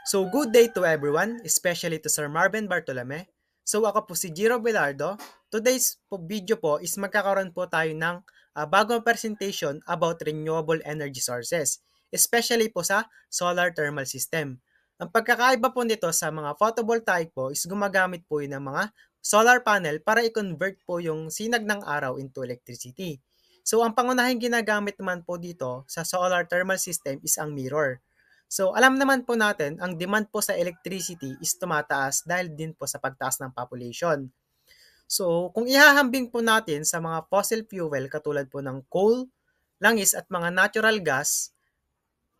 So good day to everyone, especially to Sir Marvin Bartolome. So ako po si Giro Velardo. Today's video po is magkakaroon po tayo ng bagong presentation about renewable energy sources, especially po sa solar thermal system. Ang pagkakaiba po nito sa mga photovoltaic po is gumagamit po yun ng mga solar panel para i-convert po yung sinag ng araw into electricity. So ang pangunahing ginagamit naman po dito sa solar thermal system is ang mirror. So alam naman po natin, ang demand po sa electricity is tumataas dahil din po sa pagtaas ng population. So kung ihahambing po natin sa mga fossil fuel katulad po ng coal, langis at mga natural gas,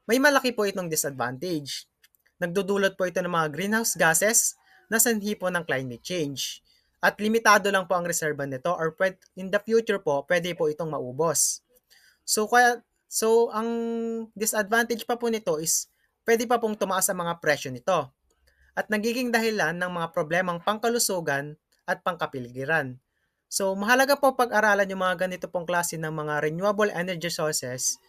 may malaki po itong disadvantage. Nagdudulot po ito ng mga greenhouse gases na sanhi po ng climate change. At limitado lang po ang reserva nito or in the future po, pwede po itong maubos. So ang disadvantage pa po nito is pwede pa pong tumaas ang mga presyo nito at nagiging dahilan ng mga problemang pangkalusugan at pangkapiligiran. So mahalaga po pag-aralan yung mga ganito pong klase ng mga renewable energy sources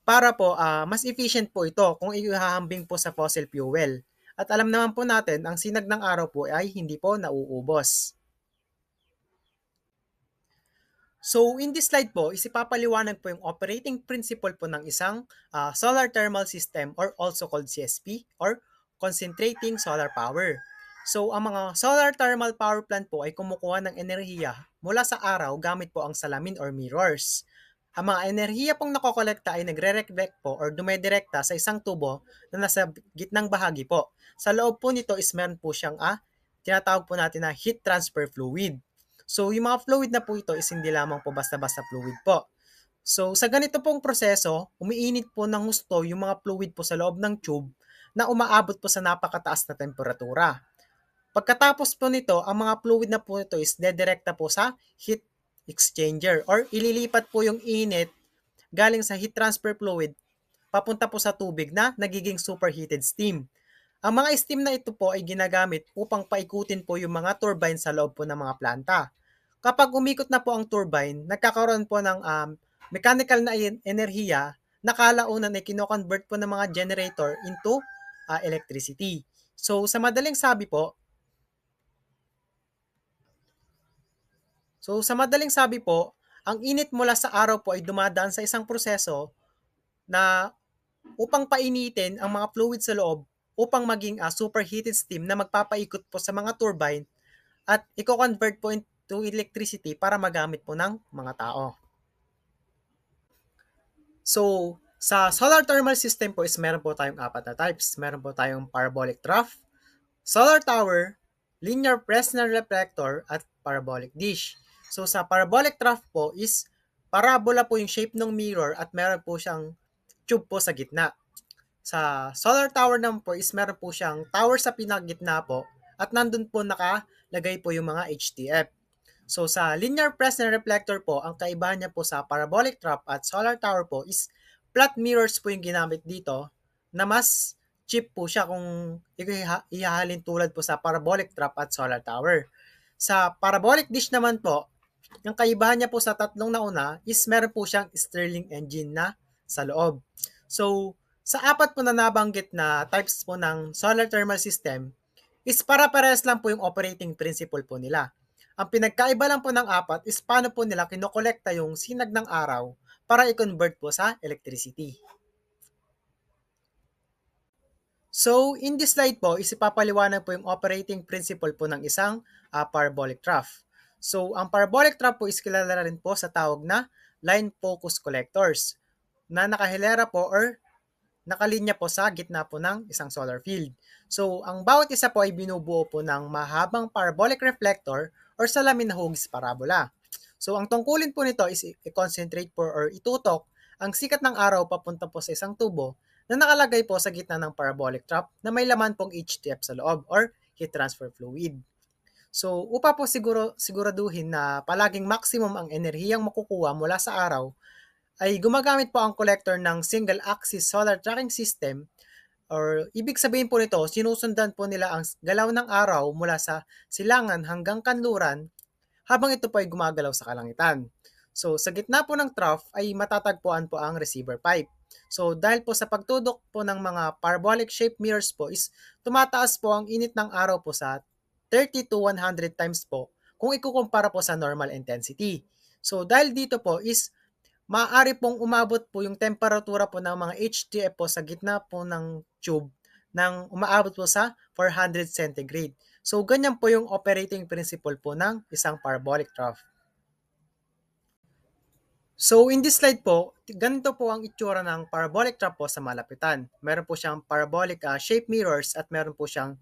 para po mas efficient po ito kung ihahambing po sa fossil fuel. At alam naman po natin, ang sinag ng araw po ay hindi po nauubos. So in this slide po, isipapaliwanag po yung operating principle po ng isang solar thermal system or also called CSP or concentrating solar power. So ang mga solar thermal power plant po ay kumukuha ng enerhiya mula sa araw gamit po ang salamin or mirrors. Ang mga enerhiya pong nakokolekta ay nagre-reflect po or dumedirekta sa isang tubo na nasa gitnang bahagi po. Sa loob po nito is meron po siyang tinatawag po natin na heat transfer fluid. So, yung mga fluid na po ito is hindi lamang po basta-basta fluid po. So, sa ganito pong proseso, umiinit po ng husto yung mga fluid po sa loob ng tube na umaabot po sa napakataas na temperatura. Pagkatapos po nito, ang mga fluid na po ito is dedirekta po sa heat exchanger or ililipat po yung init galing sa heat transfer fluid papunta po sa tubig na nagiging superheated steam. Ang mga steam na ito po ay ginagamit upang paikutin po yung mga turbine sa loob po ng mga planta. Kapag umikot na po ang turbine, nagkakaroon po ng mechanical na enerhiya na kalaunan ay kino-convert po ng mga generator into electricity. So sa madaling sabi po, ang init mula sa araw po ay dumadaan sa isang proseso na upang painitin ang mga fluid sa loob upang maging superheated steam na magpapaikot po sa mga turbine at i-convert po into electricity para magamit po ng mga tao. So, sa solar thermal system po is meron po tayong apat na types. Meron po tayong parabolic trough, solar tower, linear Fresnel reflector, at parabolic dish. So, sa parabolic trough po is parabola po yung shape ng mirror at meron po siyang tube po sa gitna. Sa solar tower naman po is meron po siyang tower sa pinakagitna po at nandun po nakalagay po yung mga HTF. So sa linear Fresnel reflector po, ang kaibahan niya po sa parabolic trough at solar tower po is flat mirrors po yung ginamit dito na mas cheap po siya kung ihahalin tulad po sa parabolic trough at solar tower. Sa parabolic dish naman po, yung kaibahan niya po sa tatlong nauna is meron po siyang Stirling engine na sa loob. So, sa apat po na nabanggit na types po ng solar thermal system, is para-parehas lang po yung operating principle po nila. Ang pinagkaiba lang po ng apat is paano po nila kinokolekta yung sinag ng araw para i-convert po sa electricity. So, in this slide po, isipapaliwanag po yung operating principle po ng isang parabolic trough. So, ang parabolic trough po is kilala rin po sa tawag na line focus collectors na nakahilera po or nakalinya po sa gitna po ng isang solar field. So, ang bawat isa po ay binubuo po ng mahabang parabolic reflector or salamin na hugis parabola. So, ang tungkulin po nito is i-concentrate po or itutok ang sikat ng araw papunta po sa isang tubo na nakalagay po sa gitna ng parabolic trough na may laman pong HTF sa loob or heat transfer fluid. So, upang po siguraduhin na palaging maximum ang enerhiyang makukuha mula sa araw, ay gumagamit po ang collector ng single-axis solar tracking system or ibig sabihin po nito, sinusundan po nila ang galaw ng araw mula sa silangan hanggang kanluran habang ito po ay gumagalaw sa kalangitan. So sa gitna po ng trough ay matatagpuan po ang receiver pipe. So dahil po sa pagtudok po ng mga parabolic shape mirrors po is tumataas po ang init ng araw po sa 30 to 100 times po kung ikukumpara po sa normal intensity. So dahil dito po is maaari pong umabot po yung temperatura po ng mga HTF po sa gitna po ng tube ng umaabot po sa 400 centigrade. So ganyan po yung operating principle po ng isang parabolic trough. So in this slide po, ganito po ang itsura ng parabolic trough po sa malapitan. Meron po siyang parabolic shape mirrors at meron po siyang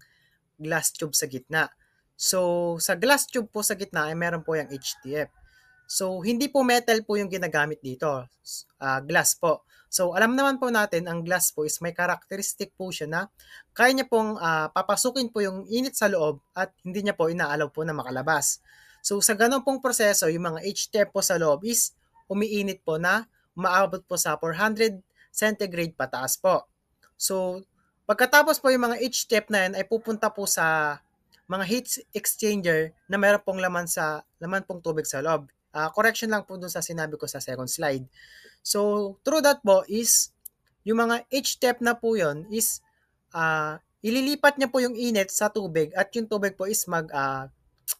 glass tube sa gitna. So sa glass tube po sa gitna ay meron po yung HTF. So hindi po metal po yung ginagamit dito, glass po. So alam naman po natin ang glass po is may characteristic po siya na kaya niya pong papasukin po yung init sa loob at hindi niya po inaalaw po na makalabas. So sa ganun pong proseso, yung mga HTF po sa loob is umiinit po na umaabot po sa 400 centigrade pataas po. So pagkatapos po yung mga HTF na yan ay pupunta po sa mga heat exchanger na meron pong laman pong tubig sa loob. Correction lang po dun sa sinabi ko sa second slide. So, through that po is, yung mga HTF na po yon is, ililipat niya po yung init sa tubig at yung tubig po is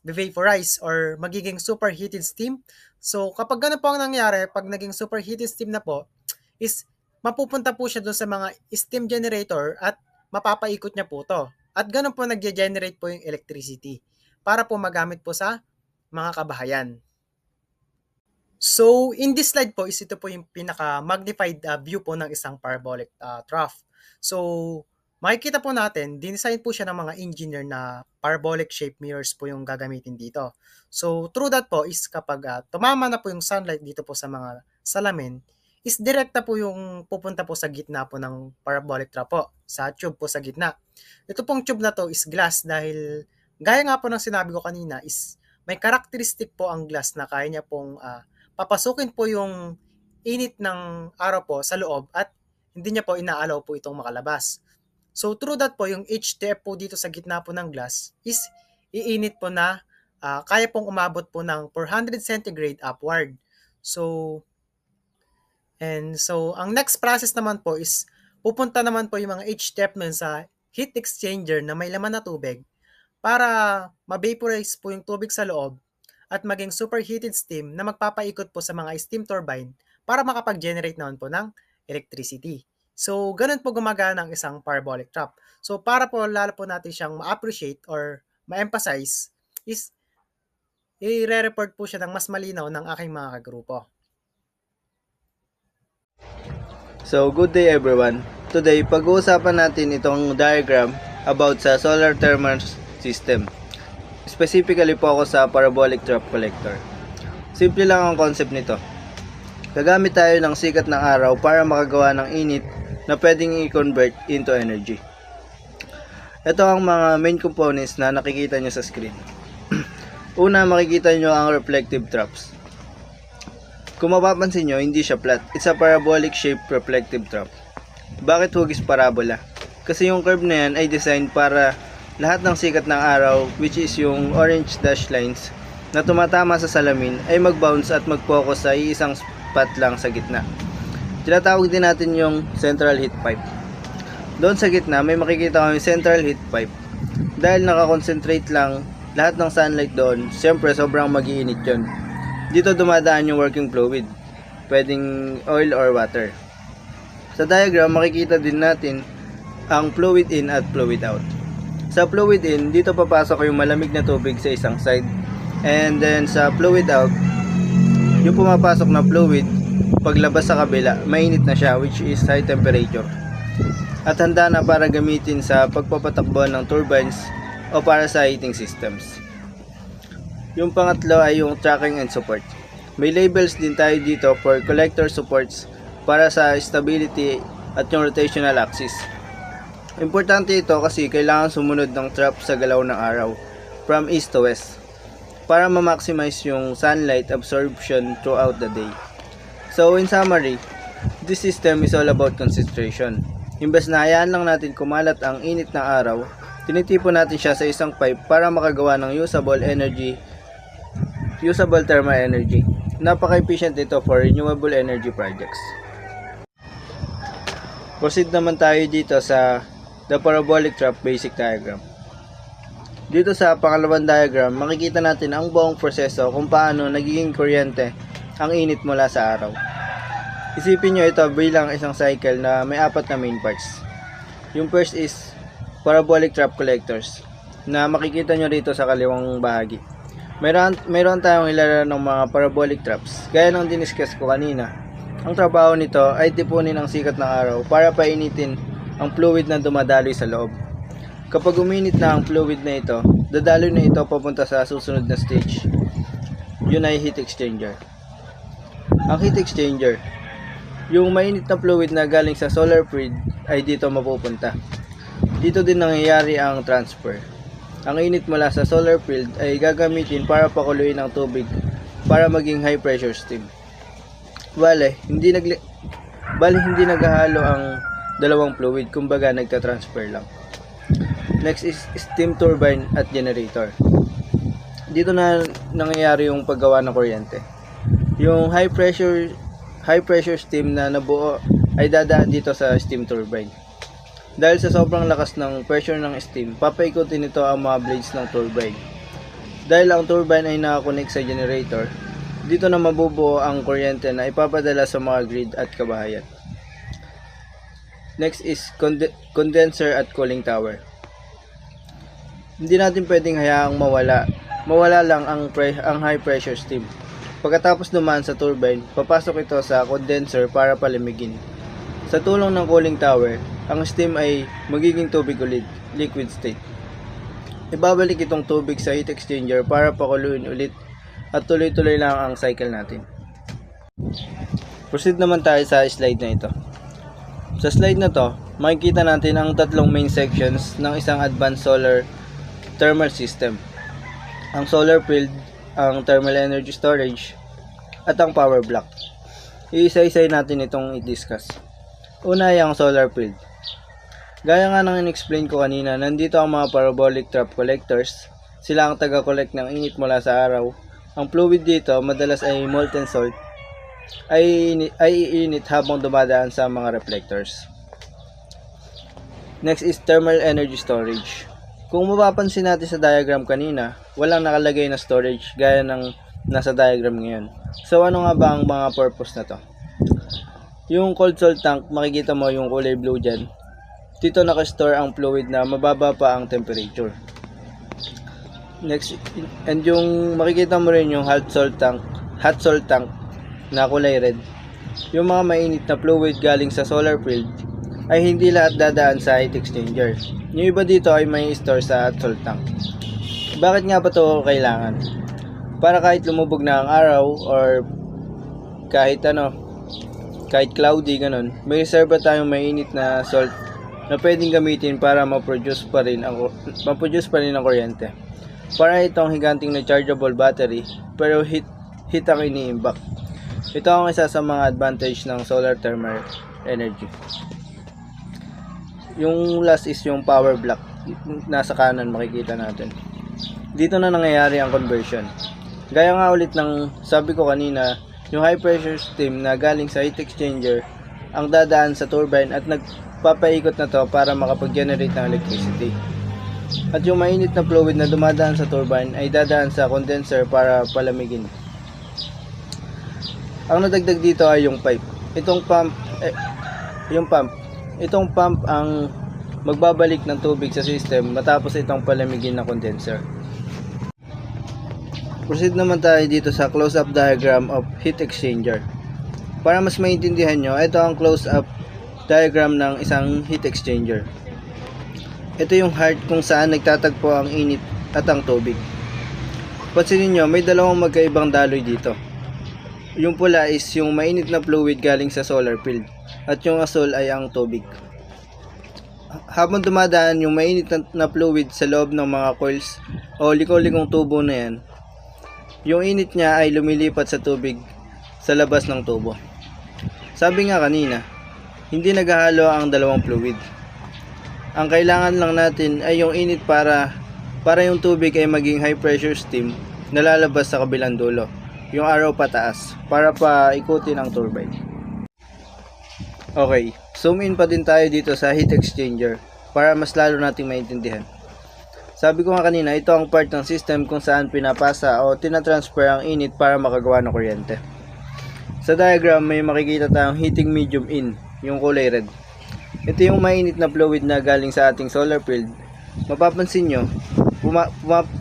vaporize or magiging superheated steam. So, kapag ganun po ang nangyari, pag naging superheated steam na po, is mapupunta po siya dun sa mga steam generator at mapapaikot niya po to. At ganun po nag-generate po yung electricity para po magamit po sa mga kabahayan. So, in this slide po is ito po yung pinaka-magnified view po ng isang parabolic trough. So, makikita po natin, dinesign po siya ng mga engineer na parabolic shape mirrors po yung gagamitin dito. So, through that po is kapag tumama na po yung sunlight dito po sa mga salamin, is direkta po yung pupunta po sa gitna po ng parabolic trough po, sa tube po sa gitna. Ito pong tube na to is glass dahil gaya nga po ng sinabi ko kanina is may characteristic po ang glass na kaya niya pong papasukin po yung init ng araw po sa loob at hindi niya po inaalaw po itong makalabas. So through that po, yung HTF po dito sa gitna po ng glass is iinit po na kaya pong umabot po ng 400 centigrade upward. So ang next process naman po is pupunta naman po yung mga HTF nun sa heat exchanger na may laman na tubig para ma-vaporize po yung tubig sa loob at maging superheated steam na magpapaikot po sa mga steam turbine para makapag-generate naman po ng electricity. So, ganun po gumagana ang isang parabolic trough. So, para po lalo po natin siyang ma-appreciate or ma-emphasize is i-report po siya ng mas malinaw ng aking mga kagrupo. So, good day everyone. Today, pag-uusapan natin itong diagram about sa solar thermal system. Specifically po ako sa parabolic trough collector. Simple lang ang concept nito. Gagamit tayo ng sikat ng araw para makagawa ng init na pwedeng i-convert into energy. Ito ang mga main components na nakikita nyo sa screen. Una, makikita nyo ang reflective troughs. Kung mapapansin nyo, hindi siya flat. It's a parabolic shaped reflective trough. Bakit hugis parabola? Kasi yung curve na yan ay designed para lahat ng sikat ng araw, which is yung orange dash lines, na tumatama sa salamin ay mag-bounce at mag-focus sa iisang spot lang sa gitna. Tinatawag din natin yung central heat pipe. Doon sa gitna, may makikita kami central heat pipe. Dahil nakakonsentrate lang lahat ng sunlight doon, siyempre sobrang mag-iinit yun. Dito dumadaan yung working fluid, pwedeng oil or water. Sa diagram, makikita din natin ang fluid in at fluid out. Sa fluid in, dito papasok yung malamig na tubig sa isang side. And then sa fluid out, yung pumapasok na fluid, paglabas sa kabila, mainit na siya, which is high temperature. At handa na para gamitin sa pagpapatakbo ng turbines o para sa heating systems. Yung pangatlo ay yung tracking and support. May labels din tayo dito for collector supports para sa stability at yung rotational axis. Importante ito kasi kailangan sumunod ng trough sa galaw ng araw from east to west para ma-maximize yung sunlight absorption throughout the day. So in summary, this system is all about concentration. Imbes na hayaan lang natin kumalat ang init ng araw, tinitipon natin siya sa isang pipe para makagawa ng usable thermal energy. Napaka-efficient ito for renewable energy projects. Proceed naman tayo dito sa the parabolic trap basic diagram. Dito sa pangalawang diagram, makikita natin ang buong proseso kung paano nagiging kuryente ang init mula sa araw. Isipin nyo ito bilang isang cycle na may 4 na main parts. Yung first is parabolic trap collectors na makikita nyo rito sa kaliwang bahagi. Mayroon tayong ilaran ng mga parabolic traps. Gaya ng diniscuss ko kanina, ang trabaho nito ay tipunin ang sikat ng araw para painitin ang fluid na dumadaloy sa loob. Kapag uminit na ang fluid na ito, dadaloy na ito papunta sa susunod na stage. Yun ay heat exchanger. Ang heat exchanger, yung mainit na fluid na galing sa solar field ay dito mapupunta. Dito din nangyayari ang transfer. Ang init mula sa solar field ay gagamitin para pakuluin ang tubig para maging high pressure steam. Bale, hindi naghahalo ang dalawang fluid, kumbaga nagta-transfer lang. Next is steam turbine at generator. Dito na nangyayari yung paggawa ng kuryente. Yung high pressure steam na nabuo ay dadaan dito sa steam turbine. Dahil sa sobrang lakas ng pressure ng steam, papaikutin nito ang mga blades ng turbine. Dahil ang turbine ay nakakonect sa generator, dito na mabubuo ang kuryente na ipapadala sa mga grid at kabahayan. Next is condenser at cooling tower. Hindi natin pwedeng hayaang mawala lang ang high pressure steam. Pagkatapos dumaan sa turbine, papasok ito sa condenser para palamigin. Sa tulong ng cooling tower, ang steam ay magiging tubig ulit, liquid state. Ibabalik itong tubig sa heat exchanger para pakuluin ulit at tuloy-tuloy lang ang cycle natin. Proceed naman tayo sa slide na ito. Sa slide na to, makikita natin ang tatlong main sections ng isang advanced solar thermal system. Ang solar field, ang thermal energy storage, at ang power block. Iisa-isay natin itong i-discuss. Una ay ang solar field. Gaya nga ng in-explain ko kanina, nandito ang mga parabolic trap collectors. Sila ang taga-collect ng init mula sa araw. Ang fluid dito, madalas ay molten salt, ay iinit habang dumadaan sa mga reflectors. Next is thermal energy storage. Kung mapapansin natin sa diagram kanina, walang nakalagay na storage gaya ng nasa diagram ngayon. So ano nga ba ang mga purpose na to? Yung cold salt tank, makikita mo yung kulay blue dyan. Dito nakastore ang fluid na mababa pa ang temperature. Next, and yung makikita mo rin yung hot salt tank na kulay red. Yung mga mainit na fluid galing sa solar field ay hindi lahat dadaan sa heat exchanger. Yung iba dito ay may store sa hot salt tank. Bakit nga ba ito kailangan? Para kahit lumubog na ang araw or kahit cloudy ganun, may reserva tayong mainit na salt na pwedeng gamitin para ma-produce pa rin ang kuryente. Para itong higanting na chargeable battery, pero heat ang iniimbak. Ito ang isa sa mga advantage ng solar thermal energy. Yung last is yung power block. Nasa kanan makikita natin. Dito na nangyayari ang conversion. Gaya nga ulit ng sabi ko kanina, yung high pressure steam na galing sa heat exchanger ang dadaan sa turbine at nagpapaikot na to para makapag-generate ng electricity. At yung mainit na fluid na dumadaan sa turbine ay dadaan sa condenser para palamigin. Ang nadagdag dito ay yung pipe. Itong pump ang magbabalik ng tubig sa system matapos itong palamigin ng condenser. Proceed naman tayo dito sa close-up diagram of heat exchanger. Para mas maintindihan nyo, ito ang close-up diagram ng isang heat exchanger. Ito yung heart kung saan nagtatagpo ang init at ang tubig. Pansinin nyo, may dalawang magkaibang daloy dito. Yung pula is yung mainit na fluid galing sa solar field at yung asul ay ang tubig. Habang dumadaan yung mainit na fluid sa loob ng mga coils o liko-likong tubo na yan, yung init niya ay lumilipat sa tubig sa labas ng tubo. Sabi nga kanina, hindi naghahalo ang dalawang fluid. Ang kailangan lang natin ay yung init para yung tubig ay maging high pressure steam na lalabas sa kabilang dulo, yung arrow pataas, para paikutin ang turbine. Okay, zoom in pa din tayo dito sa heat exchanger para mas lalo nating maintindihan. Sabi ko nga kanina, ito ang part ng system kung saan pinapasa o tinatransfer ang init para makagawa ng kuryente. Sa diagram may makikita tayong heating medium in, yung kulay red. Ito yung mainit na fluid na galing sa ating solar field. Mapapansin nyo,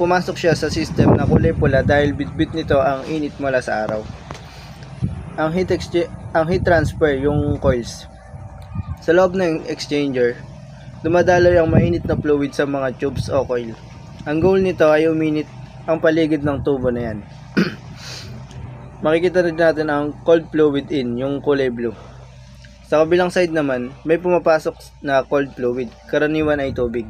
pumasok siya sa system na kulay pula dahil bitbit nito ang init mula sa araw. Ang heat transfer, yung coils. Sa loob ng exchanger, dumadaloy ang mainit na fluid sa mga tubes o coil. Ang goal nito ay uminit ang paligid ng tubo na yan. Makikita rin natin ang cold fluid in, yung kulay blue. Sa kabilang side naman, may pumapasok na cold fluid, karaniwan ay tubig.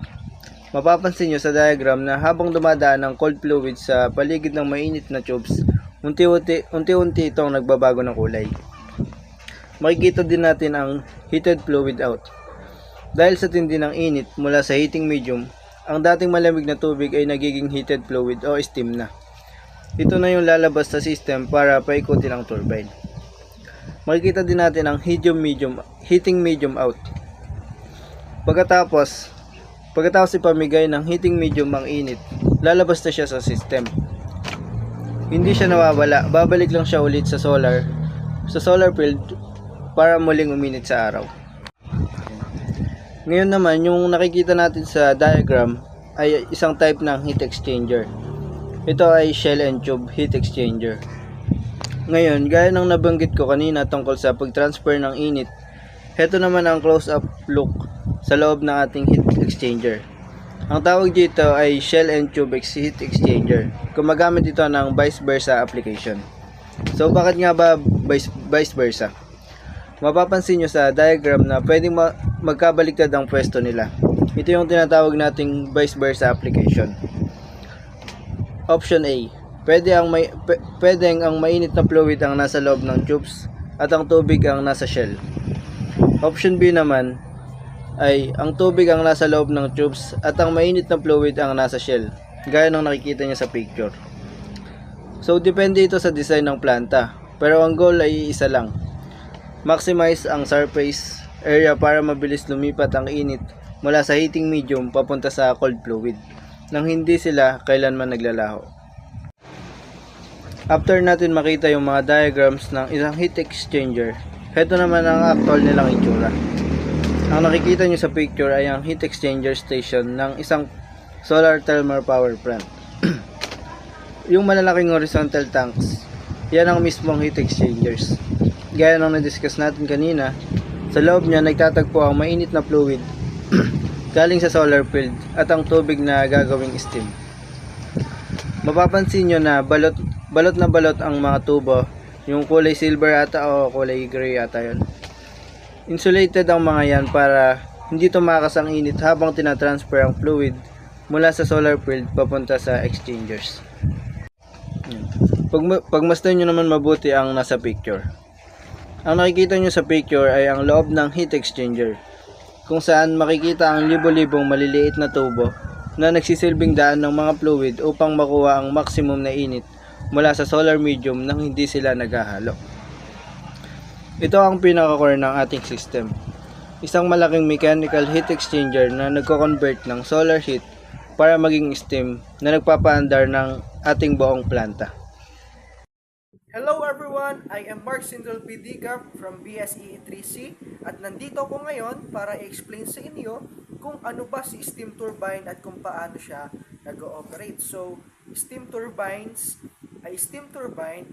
Mapapansin nyo sa diagram na habang dumadaan ang cold fluid sa paligid ng mainit na tubes, unti-unti itong nagbabago ng kulay. Makikita din natin ang heated fluid out. Dahil sa tindi ng init mula sa heating medium, ang dating malamig na tubig ay nagiging heated fluid o steam na. Ito na yung lalabas sa system para paikutin ang turbine. Makikita din natin ang heating medium out. Pagkatapos ipamigay ng heating medium ang init, lalabas na siya sa system. Hindi siya nawawala, babalik lang siya ulit sa solar field para muling uminit sa araw. Ngayon naman, yung nakikita natin sa diagram ay isang type ng heat exchanger. Ito ay shell and tube heat exchanger. Ngayon, gaya ng nabanggit ko kanina tungkol sa pag-transfer ng init, heto naman ang close-up look sa loob ng ating heat exchanger. Ang tawag dito ay shell and tube heat exchanger. Gumagamit ito ng vice versa application. So, bakit nga ba vice versa? Mapapansin nyo sa diagram na pwedeng magkabaliktad ang pwesto nila. Ito yung tinatawag nating vice versa application. Option A, pwedeng ang mainit na fluid ang nasa loob ng tubes at ang tubig ang nasa shell. Option B naman ay ang tubig ang nasa loob ng tubes at ang mainit na fluid ang nasa shell, gaya ng nakikita niyo sa picture. So, depende ito sa design ng planta, pero ang goal ay isa lang. Maximize ang surface area para mabilis lumipat ang init mula sa heating medium papunta sa cold fluid nang hindi sila kailanman naglalaho. After natin makita yung mga diagrams ng isang heat exchanger, heto naman ang actual nilang itsura. Ang nakikita nyo sa picture ay ang heat exchanger station ng isang solar thermal power plant. Yung malalaking horizontal tanks, yan ang mismong heat exchangers. Gaya ng na-discuss natin kanina, sa loob niya nagtatagpo ang mainit na fluid galing sa solar field at ang tubig na gagawing steam. Mapapansin nyo na balot na balot ang mga tubo, yung kulay silver ata o kulay gray ata yun. Insulated ang mga yan para hindi tumakas ang init habang tinatransfer ang fluid mula sa solar field papunta sa exchangers. Pagmasdan nyo naman mabuti ang nasa picture. Ang nakikita nyo sa picture ay ang loob ng heat exchanger, kung saan makikita ang libo-libong maliliit na tubo na nagsisilbing daan ng mga fluid upang makuha ang maximum na init mula sa solar medium nang hindi sila naghahalo. Ito ang pinaka-core ng ating system. Isang malaking mechanical heat exchanger na nagko-convert ng solar heat para maging steam na nagpapaandar ng ating buong planta. Hello everyone! I am Mark Sindel Pidica from BSE 3C at nandito ko ngayon para i-explain sa inyo kung ano ba si steam turbine at kung paano siya nag-ooperate. So, steam turbine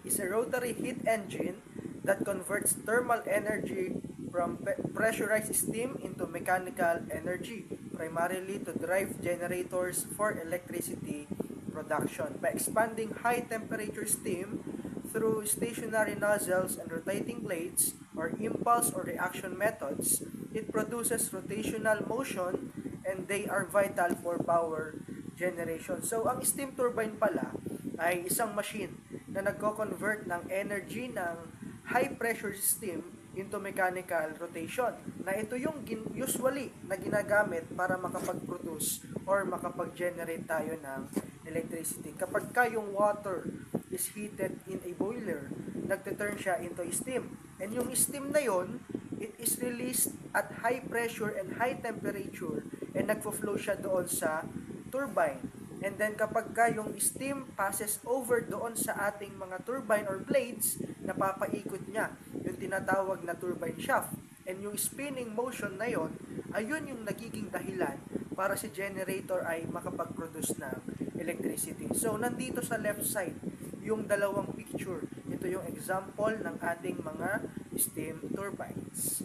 is a rotary heat engine that converts thermal energy from pressurized steam into mechanical energy, primarily to drive generators for electricity production. By expanding high temperature steam through stationary nozzles and rotating blades or impulse or reaction methods, it produces rotational motion and they are vital for power generation. So, ang steam turbine pala ay isang machine na nagko-convert ng energy ng high pressure steam into mechanical rotation. Na ito yung usually na ginagamit para makapag-produce or makapag-generate tayo ng electricity. Kapag yung water is heated in a boiler, nagte-turn siya into steam. And yung steam na yon it is released at high pressure and high temperature and nagfo-flow siya doon sa turbine. And then kapag ka yung steam passes over doon sa ating mga turbine or blades, napapaikot niya yung tinatawag na turbine shaft. And yung spinning motion na yon, ayun yung nagiging dahilan para si generator ay makapag-produce ng electricity. So, nandito sa left side, yung dalawang picture. Ito yung example ng ating mga steam turbines.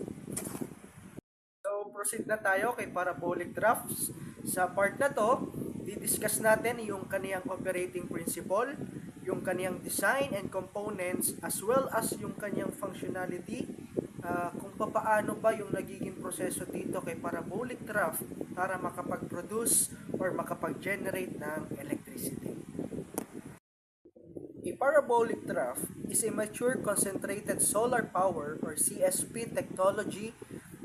So, proceed na tayo kay parabolic drafts. Sa part na to, didiscuss natin yung kaniyang operating principle, yung kaniyang design and components, as well as yung kaniyang functionality, kung paano ba yung nagiging proseso dito kay parabolic draft para makapag-produce or makapag-generate ng electricity. A parabolic draft is a mature concentrated solar power or CSP technology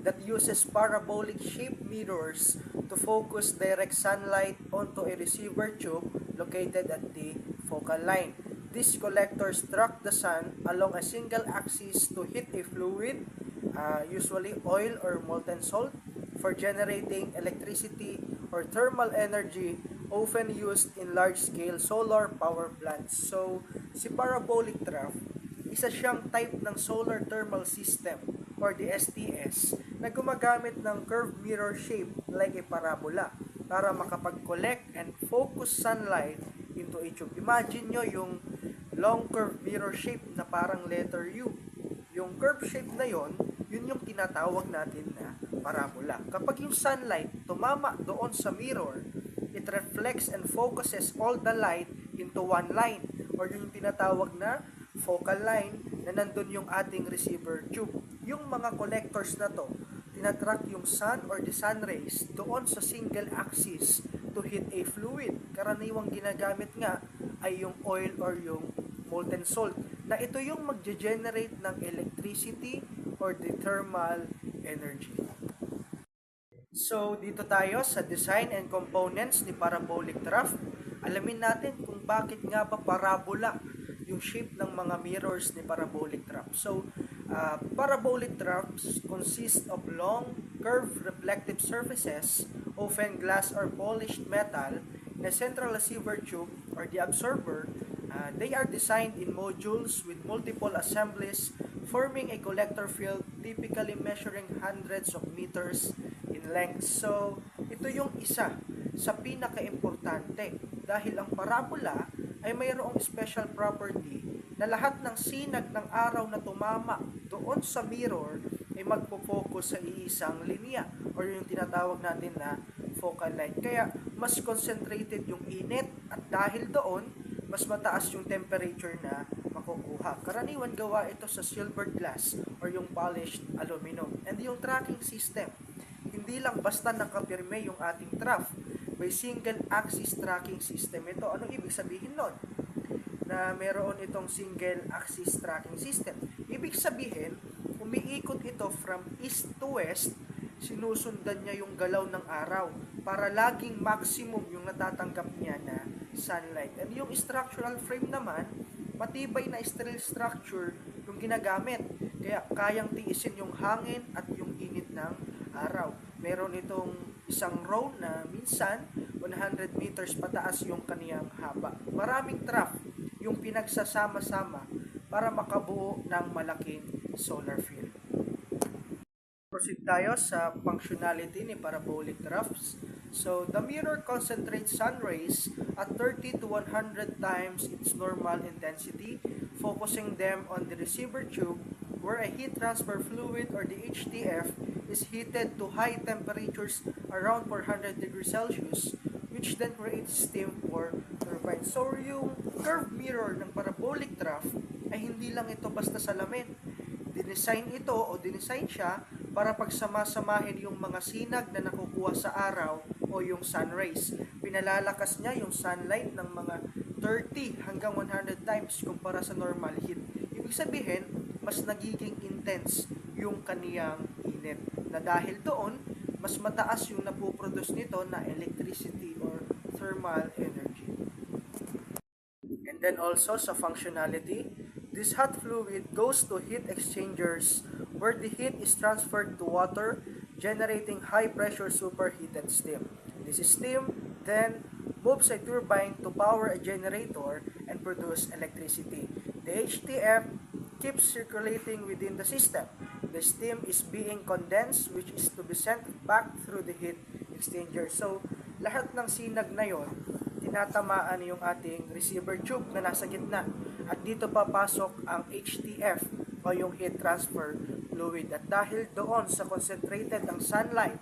that uses parabolic shaped mirrors to focus direct sunlight onto a receiver tube located at the focal line. These collectors track the sun along a single axis to heat a fluid, usually oil or molten salt, for generating electricity or thermal energy often used in large-scale solar power plants. So, si parabolic draft, isa siyang type ng solar thermal system or the STS na gumagamit ng curved mirror shape like a parabola para makapag-collect and focus sunlight into a tube. Imagine nyo yung long curved mirror shape na parang letter U. Yung curve shape na yon, yun yung tinatawag natin na parabola. Kapag yung sunlight tumama doon sa mirror, it reflects and focuses all the light into one line or yung tinatawag na focal line na nandun yung ating receiver tube. Yung mga collectors na to, tinatrack yung sun or the sun rays doon sa single axis to heat a fluid. Karaniwang ginagamit nga ay yung oil or yung molten salt na ito yung magge-generate ng electricity or the thermal energy. So, dito tayo sa design and components ni parabolic draft. Alamin natin kung bakit nga ba parabola yung shape ng mga mirrors ni parabolic draft. So, parabolic drafts consist of long, curved reflective surfaces, often glass or polished metal, in a central receiver tube or the absorber. They are designed in modules with multiple assemblies forming a collector field typically measuring hundreds of meters in length. So, ito yung isa sa pinaka-importante dahil ang parabola ay mayroong special property na lahat ng sinag ng araw na tumama doon sa mirror ay magpo-focus sa iisang linya or yung tinatawag natin na focal line. Kaya mas concentrated yung init at dahil doon mas mataas yung temperature na makukuha. Karaniwan gawa ito sa silver glass or yung polished aluminum. And yung tracking system, hindi lang basta nakapirme yung ating draft, may single axis tracking system ito. Anong ibig sabihin nun? Na meron itong single axis tracking system. Ibig sabihin, umiikot ito from east to west, sinusundan niya yung galaw ng araw para laging maximum yung natatanggap niya na sunlight. And yung structural frame naman, matibay na steel structure yung ginagamit. Kaya kayang tiisin yung hangin at yung init ng araw. Meron itong isang row na minsan 100 meters pataas yung kaniyang haba. Maraming draft yung pinagsasama-sama para makabuo ng malaking solar field. Proceed tayo sa functionality ni parabolic drafts. So, the mirror concentrates sun rays at 30 to 100 times its normal intensity, focusing them on the receiver tube where a heat transfer fluid or the HTF is heated to high temperatures around 400 degrees Celsius, which then creates steam for turbine. So, yung curved mirror ng parabolic draft ay hindi lang ito basta salamin. Dinesign ito o dinesign siya para pagsama-samahin yung mga sinag na nakukuha sa araw o yung sun rays. Pinalalakas niya yung sunlight ng mga 30 hanggang 100 times kumpara sa normal heat. Ibig sabihin, mas nagiging intense yung kaniyang init. Na dahil doon, mas mataas yung napoproduce nito na electricity or thermal energy. And then also sa functionality, this hot fluid goes to heat exchangers where the heat is transferred to water, generating high-pressure superheated steam. This steam then moves a turbine to power a generator and produce electricity. The HTF keeps circulating within the system. The steam is being condensed, which is to be sent back through the heat exchanger. So, lahat ng sinag na yon, tinatamaan yung ating receiver tube na nasa gitna. At dito papasok ang HTF o yung heat transfer fluid. At dahil doon sa concentrated ang sunlight,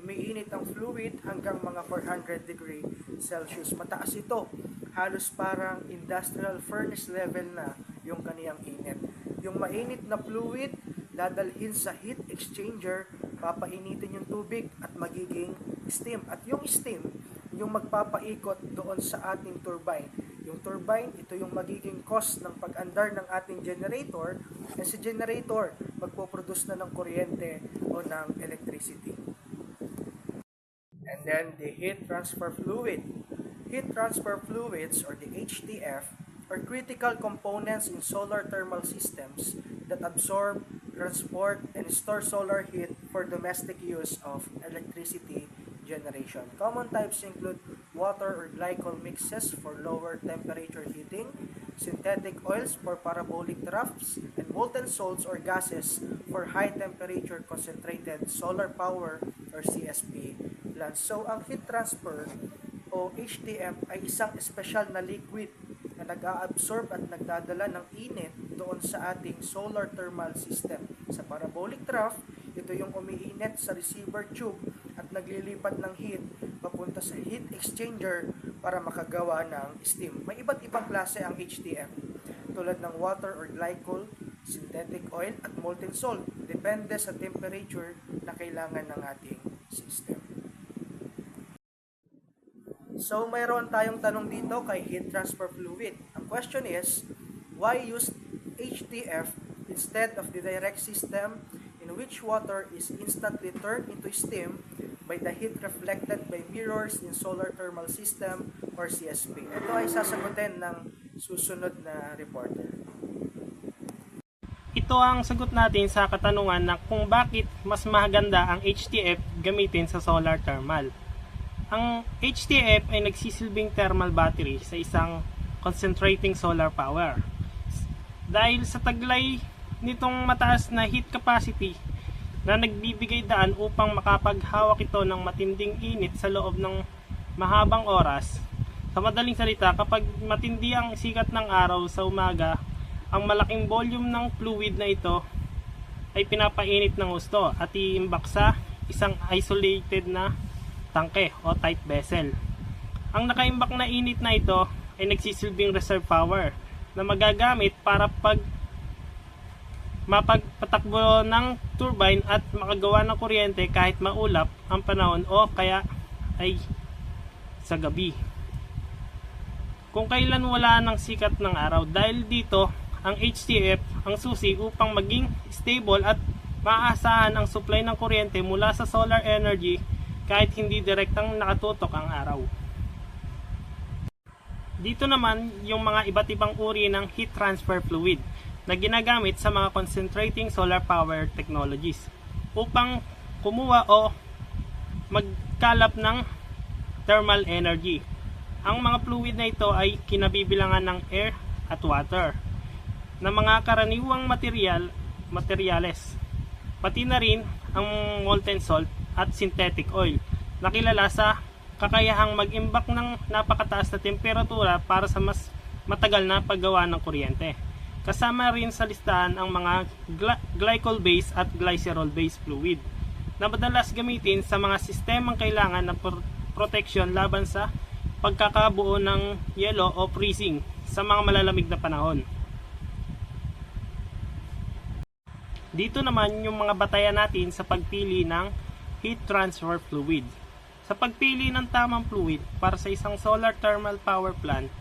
umiinit ang fluid hanggang mga 400 degree Celsius. Mataas ito. Halos parang industrial furnace level na yung kaniyang init. Yung mainit na fluid, dadalhin sa heat exchanger, papainitin yung tubig at magiging steam. At yung steam, yung magpapaikot doon sa ating turbine. Yung turbine, ito yung magiging cause ng pag-andar ng ating generator. And si generator, magpoproduce na ng kuryente o ng electricity. And then the heat transfer fluid. Heat transfer fluids, or the HTF, are critical components in solar thermal systems that absorb, transport, and store solar heat for domestic use of electricity generation. Common types include water or glycol mixes for lower temperature heating, synthetic oils for parabolic troughs, and molten salts or gases for high temperature concentrated solar power or CSP plants. So, ang heat transfer o HTF ay isang espesyal na liquid na nag-a-absorb at nagdadala ng init doon sa ating solar thermal system. Sa parabolic trough, ito yung umiinit sa receiver tube at naglilipat ng heat papunta sa heat exchanger para makagawa ng steam. May iba't ibang klase ang HTF tulad ng water or glycol, synthetic oil at molten salt. Depende sa temperature na kailangan ng ating system. So, mayroon tayong tanong dito kay heat transfer fluid. Ang question is, why use HTF instead of the direct system in which water is instantly turned into steam by the heat reflected by mirrors in solar thermal system or CSP? Ito ay sasagutin ng susunod na reporter. Ito ang sagot natin sa katanungan na kung bakit mas maganda ang HTF gamitin sa solar thermal. Ang HTF ay nagsisilbing thermal battery sa isang concentrating solar power. Dahil sa taglay nitong mataas na heat capacity na nagbibigay daan upang makapaghawak ito ng matinding init sa loob ng mahabang oras. Sa madaling salita, kapag matindi ang sikat ng araw sa umaga, ang malaking volume ng fluid na ito ay pinapainit ng husto at iimbak sa isang isolated na tangke o tight vessel. Ang nakaimbak na init na ito ay nagsisilbing reserve power na magagamit para mapagpatakbo ng turbine at makagawa ng kuryente kahit maulap ang panahon o kaya ay sa gabi. Kung kailan wala ng sikat ng araw, dahil dito ang HTF ang susi upang maging stable at maaasahan ang supply ng kuryente mula sa solar energy kahit hindi direktang nakatutok ang araw. Dito naman yung mga iba't ibang uri ng heat transfer fluid na ginagamit sa mga concentrating solar power technologies upang kumuha o magkalap ng thermal energy. Ang mga fluid na ito ay kinabibilangan ng air at water na mga karaniwang materyales, pati na rin ang molten salt at synthetic oil na kilala sa kakayahang mag-imbak ng napakataas na temperatura para sa mas matagal na paggawa ng kuryente. Kasama rin sa listahan ang mga glycol-based at glycerol-based fluid na madalas gamitin sa mga sistemang kailangan ng protection laban sa pagkakabuo ng yelo o freezing sa mga malalamig na panahon. Dito naman yung mga batayan natin sa pagpili ng heat transfer fluid. Sa pagpili ng tamang fluid para sa isang solar thermal power plant,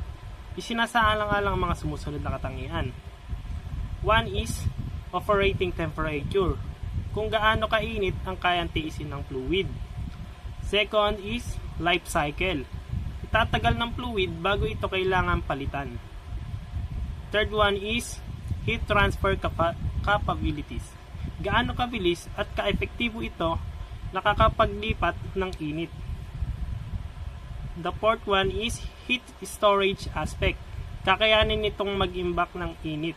isinasaalang-alang ang mga sumusunod na katangian. One is operating temperature, kung gaano kainit ang kayang tiisin ng fluid. Second is life cycle, itatagal ng fluid bago ito kailangan palitan. Third one is heat transfer capabilities, gaano kabilis at kaepektibo ito nakakapaglipat ng init. The fourth one is heat storage aspect. Kakayanin nitong mag-imbak ng init.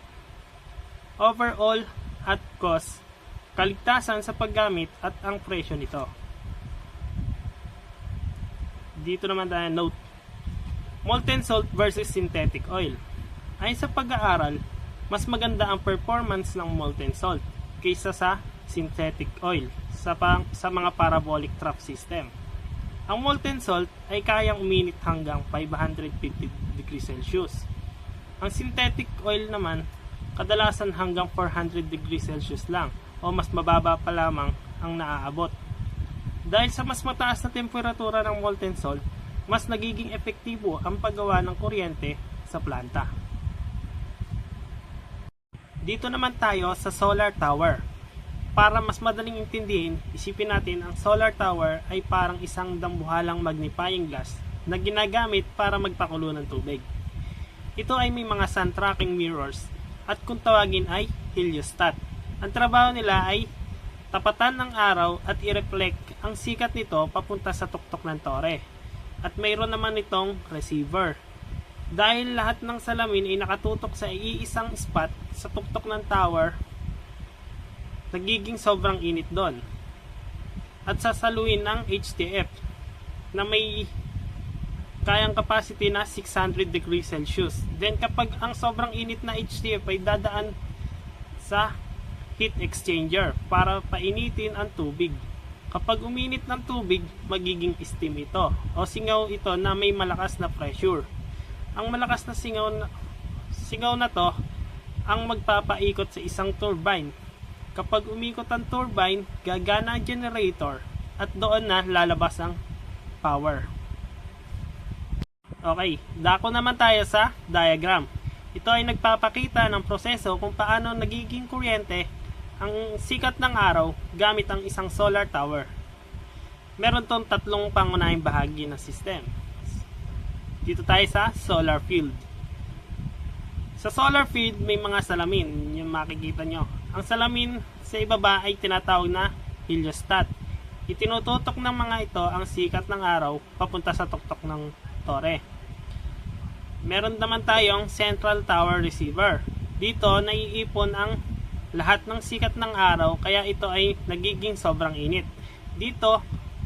Overall at cost, kaligtasan sa paggamit at ang presyo nito. Dito naman tayo note. Molten salt versus synthetic oil. Ayon sa pag-aaral, mas maganda ang performance ng molten salt kaysa sa synthetic oil sa mga parabolic trap system. Ang molten salt ay kayang uminit hanggang 550 degrees Celsius. Ang synthetic oil naman, kadalasan hanggang 400 degrees Celsius lang o mas mababa pa lamang ang naaabot. Dahil sa mas mataas na temperatura ng molten salt, mas nagiging epektibo ang paggawa ng kuryente sa planta. Dito naman tayo sa solar tower. Para mas madaling intindihin, isipin natin ang solar tower ay parang isang dambuhalang magnifying glass na ginagamit para magpakulo ng tubig. Ito ay may mga sun tracking mirrors at kung tawagin ay heliostat. Ang trabaho nila ay tapatan ng araw at i-reflect ang sikat nito papunta sa tuktok ng tore. At mayroon naman itong receiver. Dahil lahat ng salamin ay nakatutok sa iisang spot sa tuktok ng tower, nagiging sobrang init doon. At sasaluin ng HTF na may kayang capacity na 600 degrees Celsius. Then kapag ang sobrang init na HTF ay dadaan sa heat exchanger para painitin ang tubig. Kapag uminit ng tubig, magiging steam ito o singaw ito na may malakas na pressure. Ang malakas na singaw na to ang magpapaikot sa isang turbine. Kapag umikot ang turbine, gagana ang generator at doon na lalabas ang power. Okay, dako naman tayo sa diagram. Ito ay nagpapakita ng proseso kung paano nagiging kuryente ang sikat ng araw gamit ang isang solar tower. Meron tong tatlong pangunahing bahagi ng system. Dito tayo sa solar field. Sa solar field, may mga salamin, yung makikita nyo. Ang salamin sa ibaba ay tinatawag na heliostat. Itinututok ng mga ito ang sikat ng araw papunta sa tuktok ng tore. Meron naman tayong central tower receiver. Dito, naiipon ang lahat ng sikat ng araw kaya ito ay nagiging sobrang init. Dito,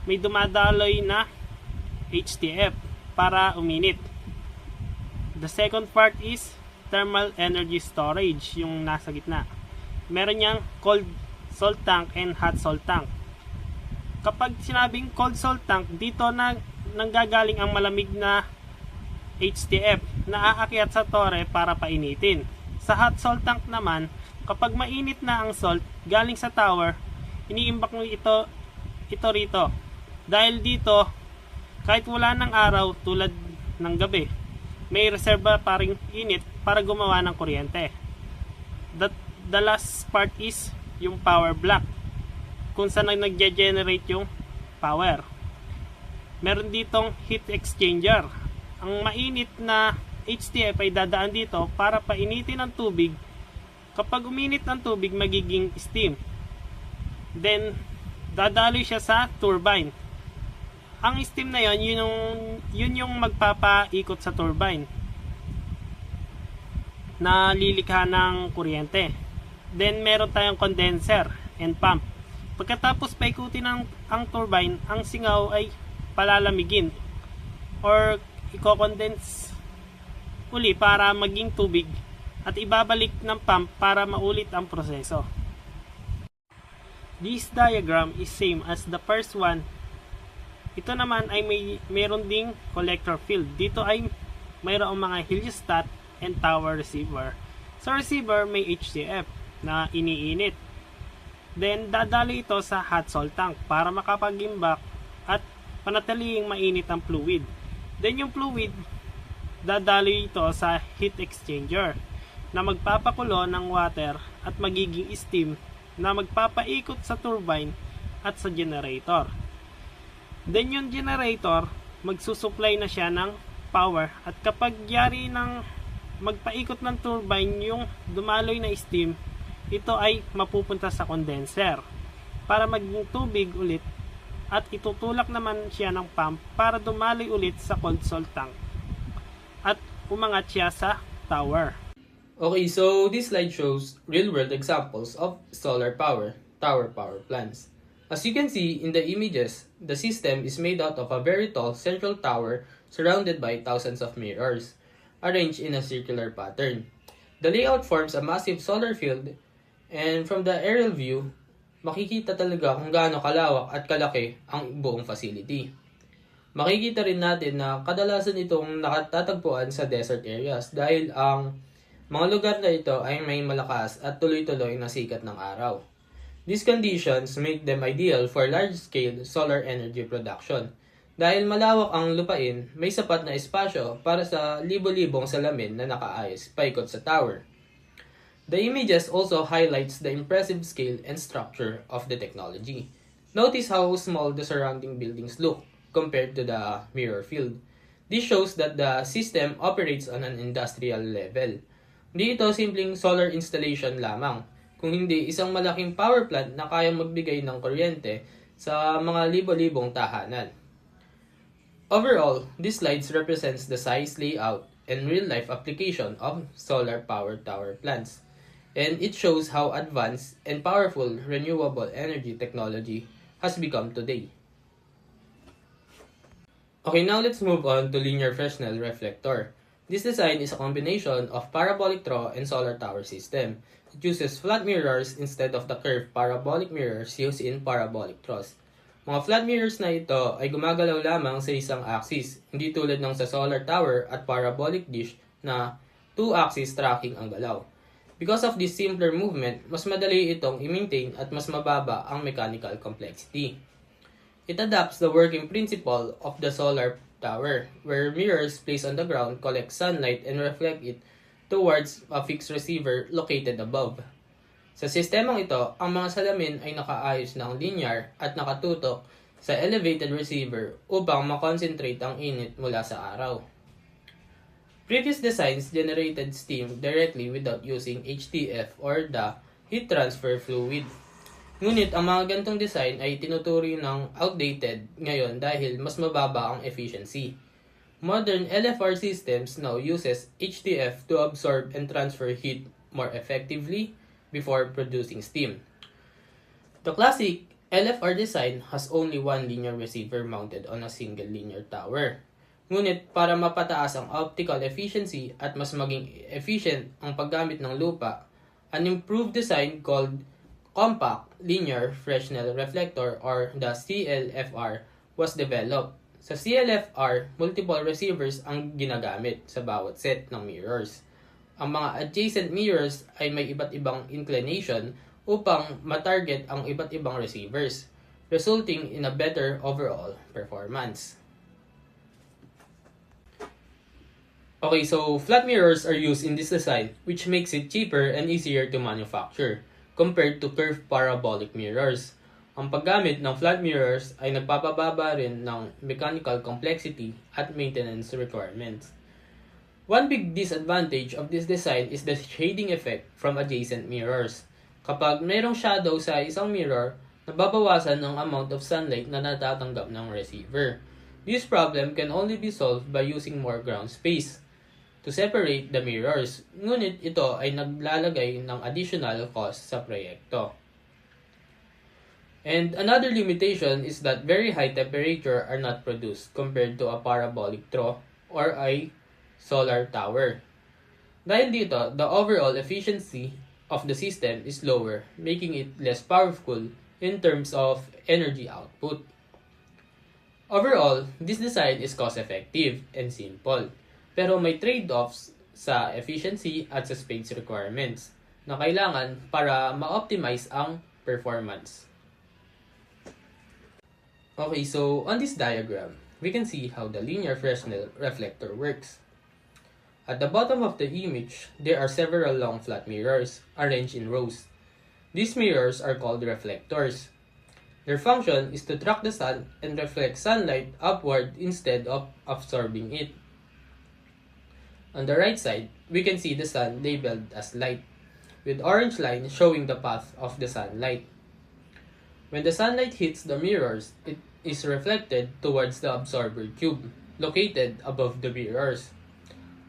may dumadaloy na HTF para uminit. The second part is thermal energy storage, yung nasa gitna. Meron niyang cold salt tank and hot salt tank. Kapag sinabing cold salt tank, dito na nanggagaling ang malamig na HTF na aakyat sa tore para painitin. Sa hot salt tank naman, kapag mainit na ang salt galing sa tower, iniimbak mo ito rito. Dahil dito, kahit wala ng araw tulad ng gabi, may reserba pa ring init para gumawa ng kuryente. The last part is yung power block, kung saan nagge-generate yung power. Meron ditong heat exchanger. Ang mainit na HTF ay dadaan dito para painitin ang tubig. Kapag uminit ang tubig, magiging steam. Then, dadaloy siya sa turbine. Ang steam na yun yung magpapaikot sa turbine na lilikha ng kuryente. Then, meron tayong condenser and pump. Pagkatapos paikutin ang turbine, ang singaw ay palalamigin or i-condense uli para maging tubig at ibabalik ng pump para maulit ang proseso. This diagram is same as the first one. Ito naman ay meron ding collector field. Dito ay mayroong mga heliostat and tower receiver. Sa receiver may HTF na iniinit. Then dadali ito sa hot salt tank para makapag-imbak at panatiling mainit ang fluid. Then yung fluid dadali ito sa heat exchanger na magpapakulo ng water at magiging steam na magpapaikot sa turbine at sa generator. Then yung generator, magsusupply na siya ng power at kapag yari ng magpaikot ng turbine yung dumaloy na steam, ito ay mapupunta sa condenser para maging tubig ulit at itutulak naman siya ng pump para dumaloy ulit sa cold salt tank at umangat siya sa tower. Okay, so this slide shows real-world examples of solar power, tower power plants. As you can see in the images, the system is made out of a very tall central tower surrounded by thousands of mirrors, arranged in a circular pattern. The layout forms a massive solar field, and from the aerial view, makikita talaga kung gaano kalawak at kalaki ang buong facility. Makikita rin natin na kadalasan itong nakatatagpuan sa desert areas dahil ang mga lugar na ito ay may malakas at tuloy-tuloy na sikat ng araw. These conditions make them ideal for large-scale solar energy production. Dahil malawak ang lupain, may sapat na espasyo para sa libo-libong salamin na nakaayos paikot sa tower. The images also highlights the impressive scale and structure of the technology. Notice how small the surrounding buildings look compared to the mirror field. This shows that the system operates on an industrial level. Hindi ito simpleng solar installation lamang, kung hindi isang malaking power plant na kayang magbigay ng kuryente sa mga libo-libong tahanan. Overall, this slides represents the size, layout, and real-life application of solar power tower plants. And it shows how advanced and powerful renewable energy technology has become today. Okay, now let's move on to linear Fresnel reflector. This design is a combination of parabolic draw and solar tower system. It uses flat mirrors instead of the curved parabolic mirrors used in parabolic draws. Mga flat mirrors na ito ay gumagalaw lamang sa isang axis, hindi tulad ng sa solar tower at parabolic dish na 2-axis tracking ang galaw. Because of this simpler movement, mas madali itong i-maintain at mas mababa ang mechanical complexity. It adapts the working principle of the solar tower, where mirrors placed on the ground collect sunlight and reflect it towards a fixed receiver located above. Sa sistemang ito, ang mga salamin ay nakaayos ng linear at nakatutok sa elevated receiver upang makonsentrate ang init mula sa araw. Previous designs generated steam directly without using HTF or the heat transfer fluid. Ngunit ang mga gantong design ay tinuturi ng outdated ngayon dahil mas mababa ang efficiency. Modern LFR systems now uses HTF to absorb and transfer heat more effectively before producing steam. The classic LFR design has only one linear receiver mounted on a single linear tower. Ngunit para mapataas ang optical efficiency at mas maging efficient ang paggamit ng lupa, an improved design called Compact Linear Fresnel Reflector or the CLFR was developed. Sa CLFR, multiple receivers ang ginagamit sa bawat set ng mirrors. Ang mga adjacent mirrors ay may iba't ibang inclination upang matarget ang iba't ibang receivers, resulting in a better overall performance. Okay, so flat mirrors are used in this design, which makes it cheaper and easier to manufacture compared to curved parabolic mirrors. Ang paggamit ng flat mirrors ay nagpapababa rin ng mechanical complexity at maintenance requirements. One big disadvantage of this design is the shading effect from adjacent mirrors. Kapag mayroong shadow sa isang mirror, nababawasan ang amount of sunlight na natatanggap ng receiver. This problem can only be solved by using more ground space to separate the mirrors, ngunit ito ay naglalagay ng additional cost sa proyekto. And another limitation is that very high temperature are not produced compared to a parabolic draw or a solar tower. Dahil dito, the overall efficiency of the system is lower, making it less powerful in terms of energy output. Overall, this design is cost-effective and simple, pero may trade-offs sa efficiency at sa space requirements na kailangan para ma-optimize ang performance. Okay, so on this diagram, we can see how the linear Fresnel reflector works. At the bottom of the image, there are several long flat mirrors arranged in rows. These mirrors are called reflectors. Their function is to track the sun and reflect sunlight upward instead of absorbing it. On the right side, we can see the sun labeled as light. with orange line showing the path of the sunlight. When the sunlight hits the mirrors, it is reflected towards the absorber tube, located above the mirrors.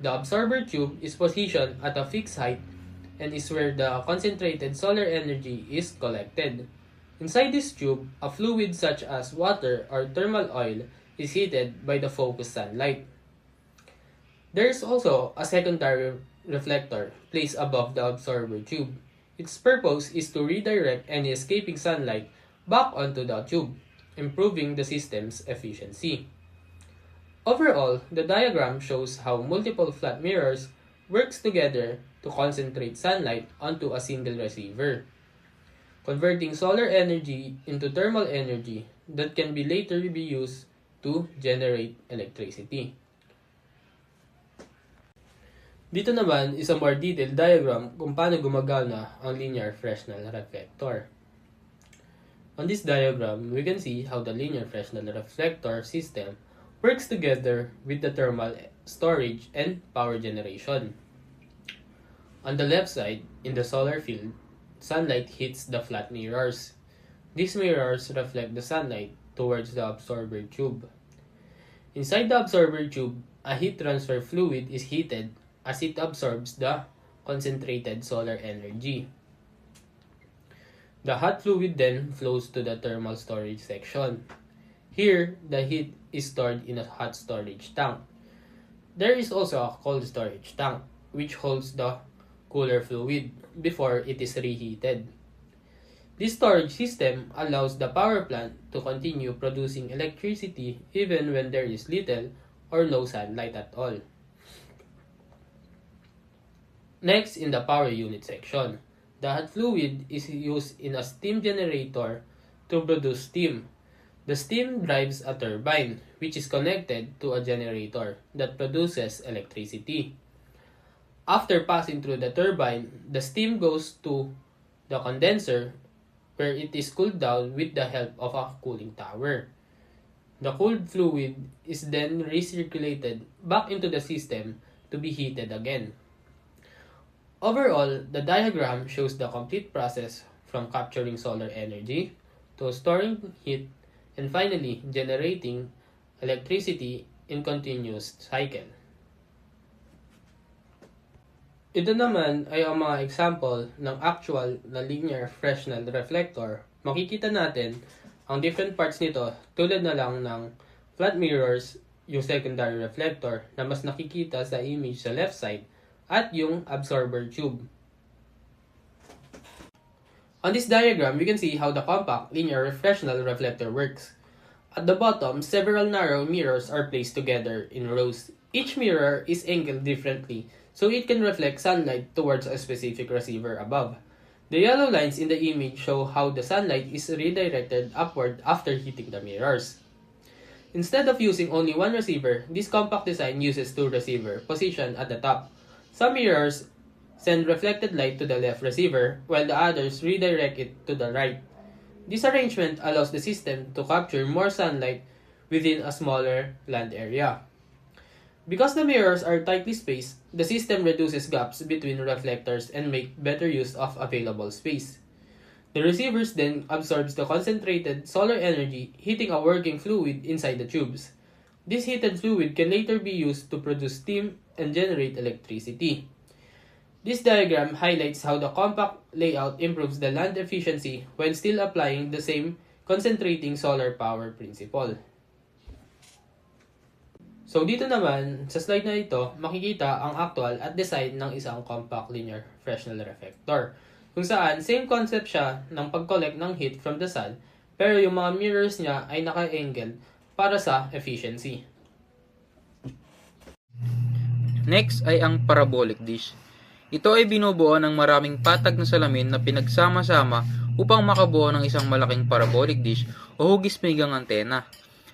The absorber tube is positioned at a fixed height and is where the concentrated solar energy is collected. Inside this tube, a fluid such as water or thermal oil is heated by the focused sunlight. There is also a secondary reflector placed above the absorber tube. Its purpose is to redirect any escaping sunlight back onto the tube, improving the system's efficiency. Overall, the diagram shows how multiple flat mirrors works together to concentrate sunlight onto a single receiver, converting solar energy into thermal energy that can be later be used to generate electricity. Dito naman is a more detailed diagram kung paano gumagana ang linear Fresnel reflector. On this diagram, we can see how the linear Fresnel reflector system works together with the thermal storage and power generation. On the left side, in the solar field, sunlight hits the flat mirrors. These mirrors reflect the sunlight towards the absorber tube. Inside the absorber tube, a heat transfer fluid is heated as it absorbs the concentrated solar energy. The hot fluid then flows to the thermal storage section. Here, the heat is stored in a hot storage tank. There is also a cold storage tank, which holds the cooler fluid before it is reheated. This storage system allows the power plant to continue producing electricity even when there is little or no sunlight at all. Next, in the power unit section, the hot fluid is used in a steam generator to produce steam. The steam drives a turbine, which is connected to a generator that produces electricity. After passing through the turbine, the steam goes to the condenser, where it is cooled down with the help of a cooling tower. The cooled fluid is then recirculated back into the system to be heated again. Overall, the diagram shows the complete process from capturing solar energy to storing heat and finally generating electricity in continuous cycle. Ito naman ay ang mga example ng actual na linear Fresnel reflector. Makikita natin ang different parts nito tulad na lang ng flat mirrors, yung secondary reflector na mas nakikita sa image sa left side, at yung absorber tube. On this diagram, we can see how the compact linear Fresnel reflector works. At the bottom, several narrow mirrors are placed together in rows. Each mirror is angled differently, so it can reflect sunlight towards a specific receiver above. The yellow lines in the image show how the sunlight is redirected upward after hitting the mirrors. Instead of using only one receiver, this compact design uses two receivers positioned at the top. Some mirrors send reflected light to the left receiver, while the others redirect it to the right. This arrangement allows the system to capture more sunlight within a smaller land area. Because the mirrors are tightly spaced, the system reduces gaps between reflectors and make better use of available space. The receivers then absorbs the concentrated solar energy, heating a working fluid inside the tubes. This heated fluid can later be used to produce steam and generate electricity. This diagram highlights how the compact layout improves the land efficiency when still applying the same concentrating solar power principle. So dito naman, sa slide na ito, makikita ang actual at design ng isang compact linear Fresnel reflector. Kung saan, same concept siya ng pag-collect ng heat from the sun, pero yung mga mirrors niya ay naka-angle para sa efficiency. Next ay ang parabolic dish. Ito ay binubuo ng maraming patag na salamin na pinagsama-sama upang makabuo ng isang malaking parabolic dish o hugis migang antena.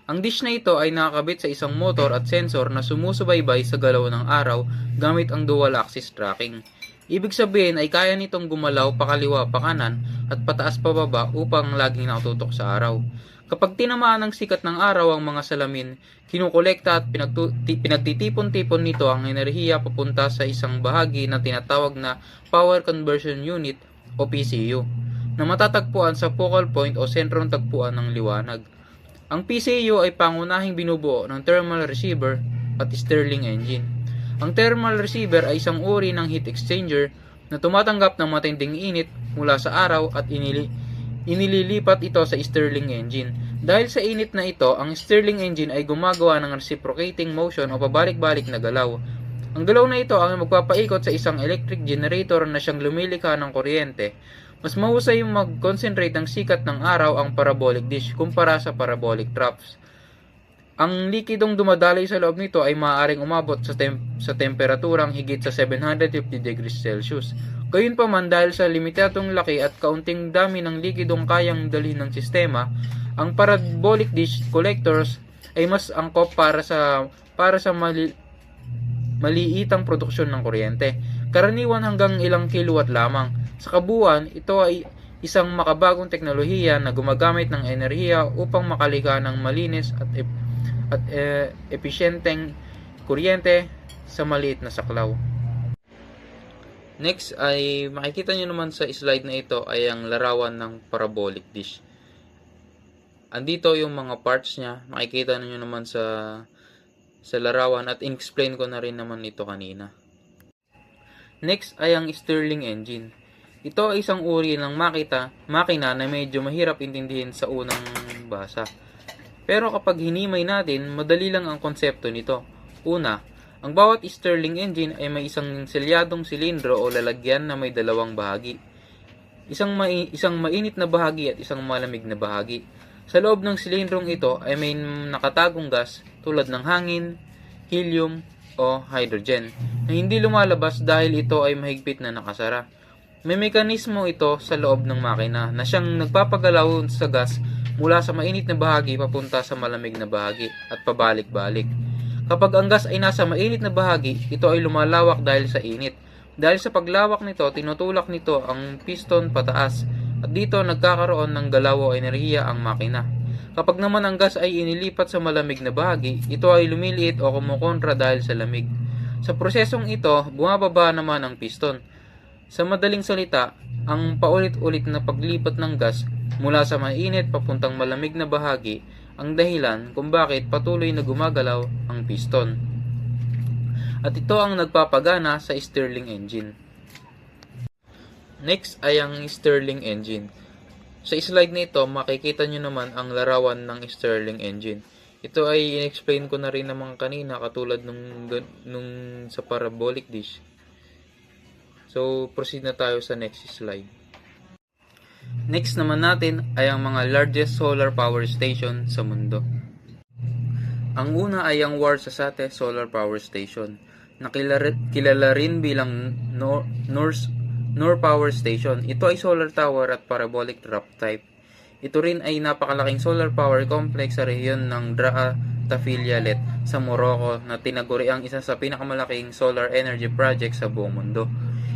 Ang dish na ito ay nakakabit sa isang motor at sensor na sumusubaybay sa galaw ng araw gamit ang dual axis tracking. Ibig sabihin ay kaya nitong gumalaw pakaliwa pa kanan at pataas pababa upang laging nakatutok sa araw. Kapag tinamaan ng sikat ng araw ang mga salamin, kinukolekta at pinagtitipon-tipon nito ang enerhiya papunta sa isang bahagi na tinatawag na Power Conversion Unit o PCU, na matatagpuan sa focal point o sentrong tagpuan ng liwanag. Ang PCU ay pangunahing binubuo ng thermal receiver at Stirling engine. Ang thermal receiver ay isang uri ng heat exchanger na tumatanggap ng matinding init mula sa araw at inililipat ito sa Stirling engine. Dahil sa init na ito, ang Stirling engine ay gumagawa ng reciprocating motion o pabalik-balik na galaw. Ang galaw na ito ang magpapaikot sa isang electric generator na siyang lumilikha ng kuryente. Mas mahusay yung mag-concentrate ng sikat ng araw ang parabolic dish kumpara sa parabolic troughs. Ang likidong dumadaloy sa loob nito ay maaaring umabot sa temperaturang higit sa 750 degrees Celsius. Gayunpaman, dahil sa limitadong laki at kaunting dami ng likidong kayang dalhin ng sistema, ang parabolic dish collectors ay mas angkop para sa maliitang produksyon ng kuryente. Karaniwan hanggang ilang kilowatt lamang. Sa kabuuan, ito ay isang makabagong teknolohiya na gumagamit ng enerhiya upang makalikha ng malinis at episyenteng kuryente sa maliit na saklaw. Next ay makikita nyo naman sa slide na ito ay ang larawan ng parabolic dish. Andito yung mga parts niya, makikita nyo naman sa larawan at in-explain ko na rin naman ito kanina. Next ay ang Stirling engine. Ito ay isang uri ng makina na medyo mahirap intindihin sa unang basa. Pero kapag hinimay natin, madali lang ang konsepto nito. Una, ang bawat Stirling engine ay may isang selyadong silindro o lalagyan na may dalawang bahagi. Isang mainit na bahagi at isang malamig na bahagi. Sa loob ng silindrong ito ay may nakatagong gas tulad ng hangin, helium o hydrogen na hindi lumalabas dahil ito ay mahigpit na nakasara. May mekanismo ito sa loob ng makina na siyang nagpapagalaw sa gas mula sa mainit na bahagi papunta sa malamig na bahagi at pabalik-balik. Kapag ang gas ay nasa mainit na bahagi, ito ay lumalawak dahil sa init. Dahil sa paglawak nito, tinutulak nito ang piston pataas at dito nagkakaroon ng galaw o enerhiya ang makina. Kapag naman ang gas ay inilipat sa malamig na bahagi, ito ay lumiliit o kumukontra dahil sa lamig. Sa prosesong ito, bumababa naman ang piston. Sa madaling salita, ang paulit-ulit na paglipat ng gas mula sa mainit papuntang malamig na bahagi ang dahilan kung bakit patuloy na gumagalaw ang piston. At ito ang nagpapagana sa Stirling engine. Next ay ang Stirling engine. Sa slide na ito, makikita nyo naman ang larawan ng Stirling engine. Ito ay in-explain ko na rin naman kanina katulad nung sa parabolic dish. So, proceed na tayo sa next slide. Next naman natin ay ang mga largest solar power station sa mundo. Ang una ay ang Warsasate Solar Power Station, na kilala rin bilang Nor Power Station. Ito ay solar tower at parabolic drop type. Ito rin ay napakalaking solar power complex sa rehiyon ng Draa Tafilalet sa Morocco na tinaguri ang isa sa pinakamalaking solar energy project sa buong mundo.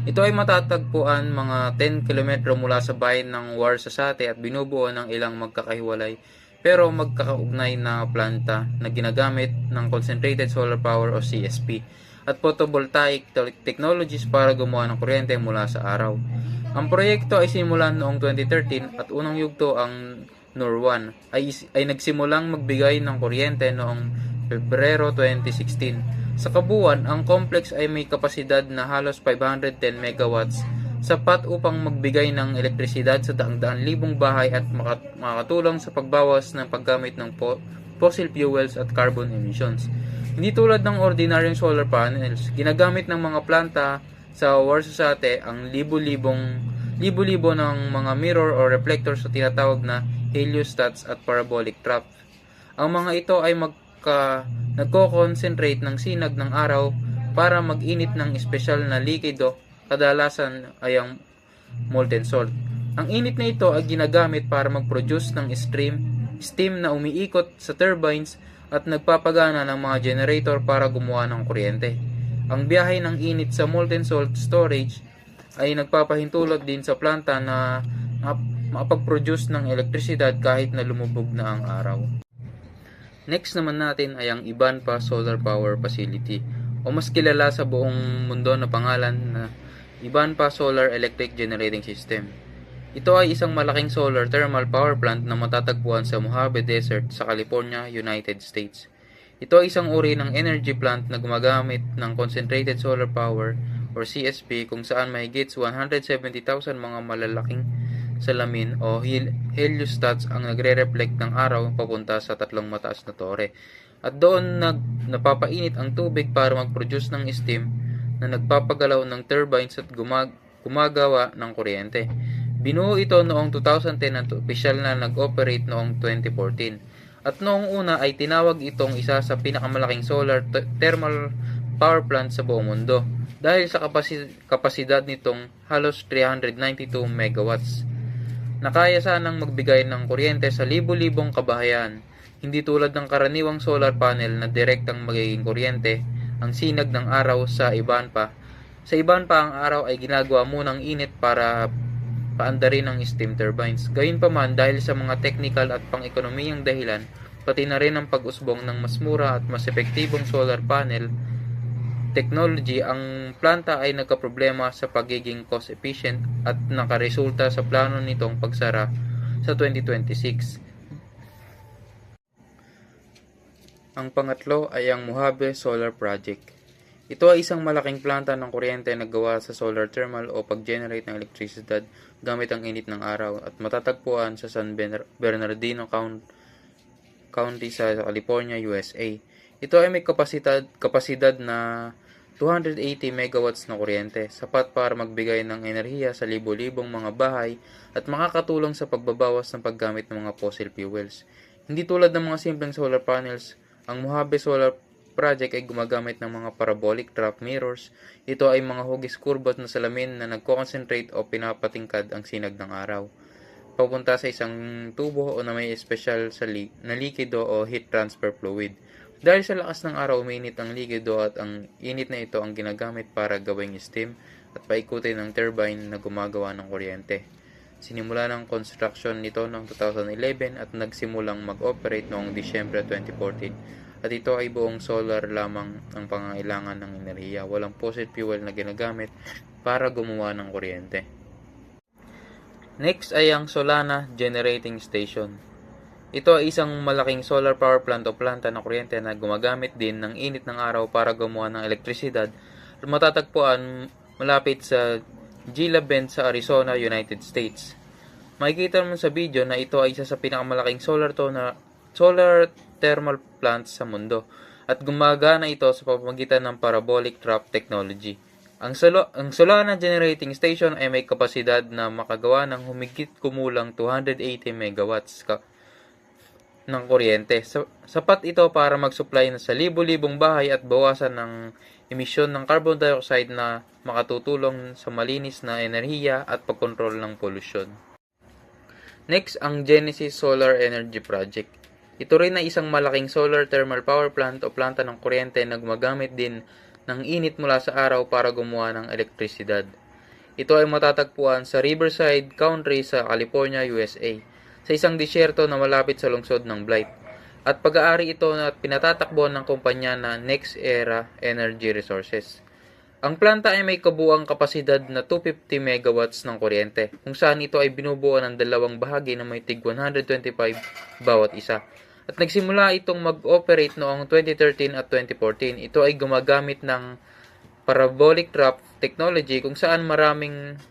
Ito ay matatagpuan mga 10 km mula sa bayan ng Warsasate at binubuo ng ilang magkakahiwalay pero magkakaugnay na planta na ginagamit ng Concentrated Solar Power o CSP at photovoltaic technologies para gumawa ng kuryente mula sa araw. Ang proyekto ay simulan noong 2013 at unang yugto ang NOR-1 ay nagsimulang magbigay ng kuryente noong Pebrero 2016. Sa kabuuan, ang complex ay may kapasidad na halos 510 megawatts, sapat upang magbigay ng elektrisidad sa daang-daang libong bahay at makatulong sa pagbawas ng paggamit ng fossil fuels at carbon emissions. Hindi tulad ng ordinaryong solar panels, ginagamit ng mga planta sa Warsasate ang libo-libo ng mga mirror o reflectors sa tinatawag na heliostats at parabolic troughs. Ang mga ito ay nagko-concentrate ng sinag ng araw para mag-init ng espesyal na likido, kadalasan ay ang molten salt. Ang init na ito ay ginagamit para mag-produce ng steam na umiikot sa turbines at nagpapagana ng mga generator para gumawa ng kuryente. Ang biyahe ng init sa molten salt storage ay nagpapahintulot din sa planta na makapag-produce ng elektrisidad kahit na lumubog na ang araw. Next naman natin ay ang Ibanpa Solar Power Facility o mas kilala sa buong mundo na pangalan na Ibanpa Solar Electric Generating System. Ito ay isang malaking solar thermal power plant na matatagpuan sa Mojave Desert sa California, United States. Ito ay isang uri ng energy plant na gumagamit ng concentrated solar power or CSP kung saan mahigit 170,000 mga malalaking salamin o heliostats ang nagre-reflect ng araw papunta sa tatlong mataas na tore. At doon napapainit ang tubig para mag-produce ng steam na nagpapagalaw ng turbines at gumagawa ng kuryente. Binuo ito noong 2010 at opisyal na nag-operate noong 2014. At noong una ay tinawag itong isa sa pinakamalaking solar thermal power plant sa buong mundo dahil sa kapasidad nitong halos 392 megawatts. Nakaya sanang magbigay ng kuryente sa libo-libong kabahayan, hindi tulad ng karaniwang solar panel na direktang magiging kuryente ang sinag ng araw sa Ibanpa. Sa Ibanpa ang araw ay ginagawa munang init para paandarin ng steam turbines. Gayunpaman dahil sa mga technical at pang-ekonomiyang dahilan, pati na rin ang pag-usbong ng mas mura at mas epektibong solar panel technology, ang planta ay nagkaproblema sa pagiging cost efficient at nakaresulta sa plano nitong pagsara sa 2026. Ang pangatlo ay ang Mojave Solar Project. Ito ay isang malaking planta ng kuryente na gawa sa solar thermal o pag-generate ng elektrisidad gamit ang init ng araw at matatagpuan sa San Bernardino County sa California, USA. Ito ay may kapasidad na 280 megawatts na kuryente, sapat para magbigay ng enerhiya sa libo-libong mga bahay at makakatulong sa pagbabawas ng paggamit ng mga fossil fuels. Hindi tulad ng mga simpleng solar panels, ang Mojave Solar Project ay gumagamit ng mga parabolic trap mirrors. Ito ay mga hugis kurbot na salamin na nagko-concentrate o pinapatingkad ang sinag ng araw papunta sa isang tubo o na may espesyal na likido o heat transfer fluid. Dahil sa lakas ng araw, uminit ang likido at ang init na ito ang ginagamit para gawing steam at paikutin ng turbine na gumagawa ng kuryente. Sinimula ng construction nito noong 2011 at nagsimulang mag-operate noong Disyembre 2014. At ito ay buong solar lamang ang pangangailangan ng enerhiya. Walang fossil fuel na ginagamit para gumawa ng kuryente. Next ay ang Solana Generating Station. Ito ay isang malaking solar power plant o planta ng kuryente na gumagamit din ng init ng araw para gumawa ng elektrisidad at matatagpuan malapit sa Gila Bend sa Arizona, United States. Makikita mo sa video na ito ay isa sa pinakamalaking solar thermal plants sa mundo at gumagana ito sa pamamagitan ng parabolic trap technology. Ang Solana Generating Station ay may kapasidad na makagawa ng humigit kumulang 280 megawatts ng kuryente. Sapat ito para mag-supply sa libo-libong bahay at bawasan ng emisyon ng carbon dioxide na makatutulong sa malinis na enerhiya at pagkontrol ng polusyon. Next, ang Genesis Solar Energy Project. Ito rin ay isang malaking solar thermal power plant o planta ng kuryente na gumagamit din ng init mula sa araw para gumawa ng elektrisidad. Ito ay matatagpuan sa Riverside County sa California, USA, sa isang disyerto na malapit sa lungsod ng Blythe. At pag-aari ito na pinatatakbo ng kumpanya na Next Era Energy Resources. Ang planta ay may kabuuang kapasidad na 250 megawatts ng kuryente, kung saan ito ay binubuo ng dalawang bahagi na may tig 125 bawat isa. At nagsimula itong mag-operate noong 2013 at 2014. Ito ay gumagamit ng parabolic trap technology kung saan maraming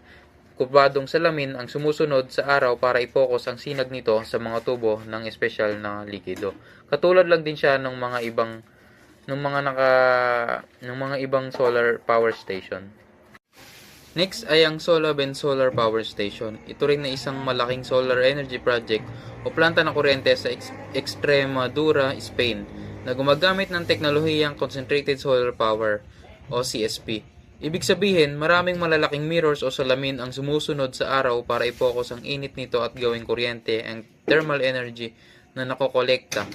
kubadong salamin ang sumusunod sa araw para i-focus ang sinag nito sa mga tubo ng espesyal na likido. Katulad lang din siya ng mga ibang solar power station. Next ay ang Solaben Solar Power Station. Ito rin na isang malaking solar energy project o planta ng kuryente sa Extremadura, Spain na gumagamit ng teknolohiyang Concentrated Solar Power o CSP. Ibig sabihin, maraming malalaking mirrors o salamin ang sumusunod sa araw para i-focus ang init nito at gawing kuryente ang thermal energy na nakokolekta.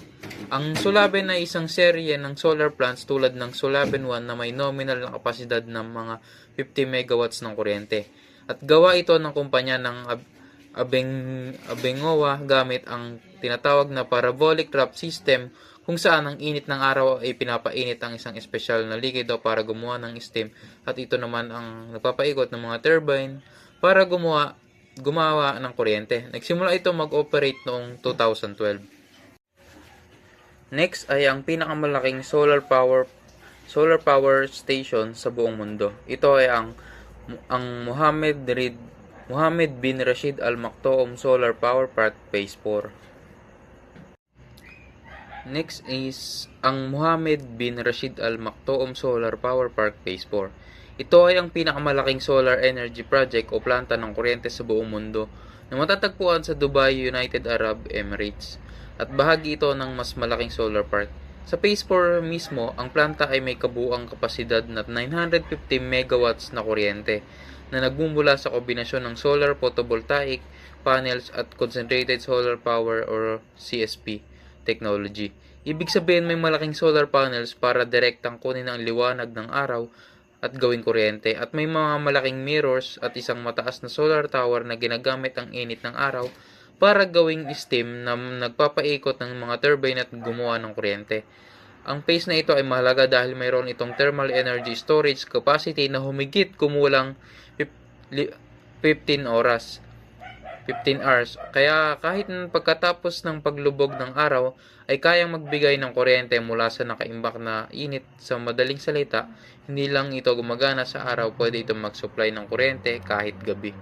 Ang Solaben ay isang serye ng solar plants tulad ng Solaben 1 na may nominal na kapasidad ng mga 50 megawatts ng kuryente. At gawa ito ng kumpanya ng Abengoa gamit ang tinatawag na parabolic trap system kung saan ang init ng araw ay pinapainit ang isang espesyal na likido para gumawa ng steam at ito naman ang nagpapaikot ng mga turbine para gumawa ng kuryente. Nagsimula ito mag-operate noong 2012. Next ay ang pinakamalaking solar power station sa buong mundo. Ito ay ang Mohammed bin Rashid Al Maktoum Solar Power Park Phase 4. Next is ang Mohammed bin Rashid Al Maktoum Solar Power Park Phase 4. Ito ay ang pinakamalaking solar energy project o planta ng kuryente sa buong mundo na matatagpuan sa Dubai, United Arab Emirates at bahagi ito ng mas malaking solar park. Sa Phase 4 mismo, ang planta ay may kabuuang kapasidad na 950 megawatts na kuryente na nagmumula sa kombinasyon ng solar photovoltaic panels at concentrated solar power or CSP technology. Ibig sabihin may malaking solar panels para direktang kunin ang liwanag ng araw at gawing kuryente at may mga malaking mirrors at isang mataas na solar tower na ginagamit ang init ng araw para gawing steam na nagpapaikot ng mga turbine at gumawa ng kuryente. Ang phase na ito ay mahalaga dahil mayroon itong thermal energy storage capacity na humigit kumulang 15 hours. Kaya kahit pagkatapos ng paglubog ng araw ay kayang magbigay ng kuryente mula sa nakaimbak na init. Sa madaling salita, hindi lang ito gumagana sa araw, pwede ito mag-supply ng kuryente kahit gabi.